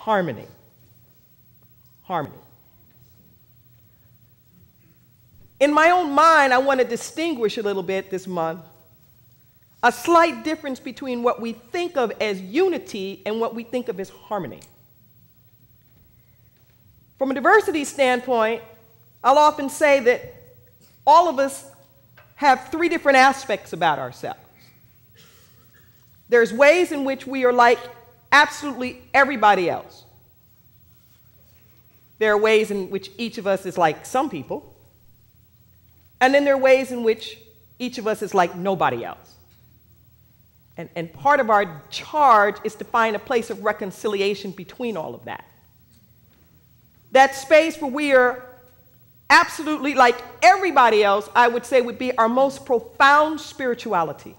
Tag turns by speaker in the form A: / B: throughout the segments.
A: harmony. Harmony. In my own mind, I want to distinguish a little bit this month a slight difference between what we think of as unity and what we think of as harmony. From a diversity standpoint, I'll often say that all of us have three different aspects about ourselves. There's ways in which we are like absolutely everybody else. There are ways in which each of us is like some people. And then there are ways in which each of us is like nobody else. And part of our charge is to find a place of reconciliation between all of that. That space where we are absolutely like everybody else, I would say, would be our most profound spirituality,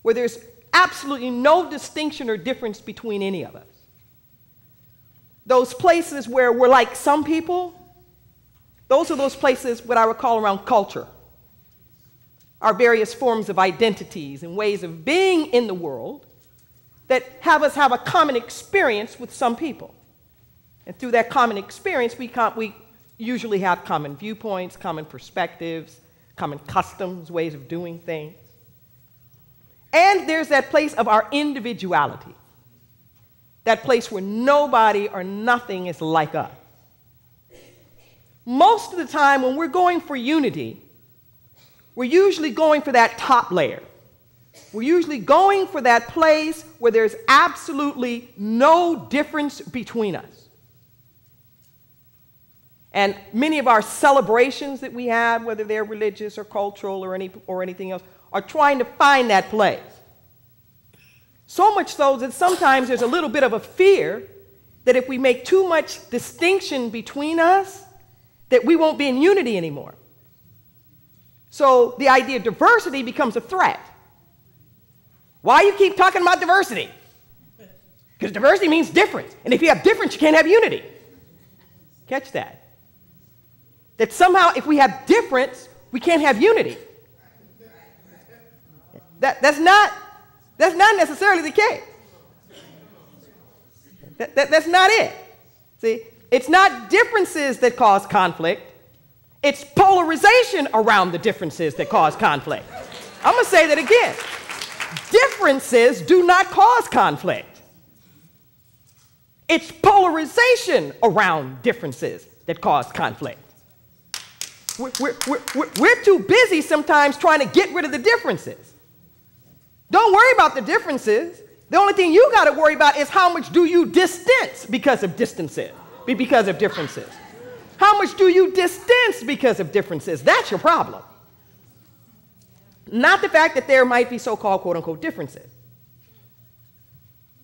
A: where there's absolutely no distinction or difference between any of us. Those places where we're like some people, those are those places what I would call around culture, our various forms of identities and ways of being in the world that have us have a common experience with some people. And through that common experience, we usually have common viewpoints, common perspectives, common customs, ways of doing things. And there's that place of our individuality, that place where nobody or nothing is like us. Most of the time when we're going for unity, we're usually going for that top layer. We're usually going for that place where there's absolutely no difference between us. And many of our celebrations that we have, whether they're religious or cultural or anything else, are trying to find that place. So much so that sometimes there's a little bit of a fear that if we make too much distinction between us, that we won't be in unity anymore. So the idea of diversity becomes a threat. Why you keep talking about diversity? Because diversity means difference. And if you have difference, you can't have unity. Catch that. That somehow if we have difference, we can't have unity. That's not necessarily the case. That's not it. See, it's not differences that cause conflict. It's polarization around the differences that cause conflict. I'm going to say that again. Differences do not cause conflict. It's polarization around differences that cause conflict. We're too busy sometimes trying to get rid of the differences. Don't worry about the differences. The only thing you got to worry about is how much do you distance because of differences. How much do you distance because of differences? That's your problem. Not the fact that there might be so-called quote-unquote differences.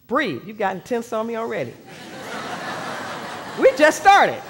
A: Breathe. You've gotten tense on me already. We just started.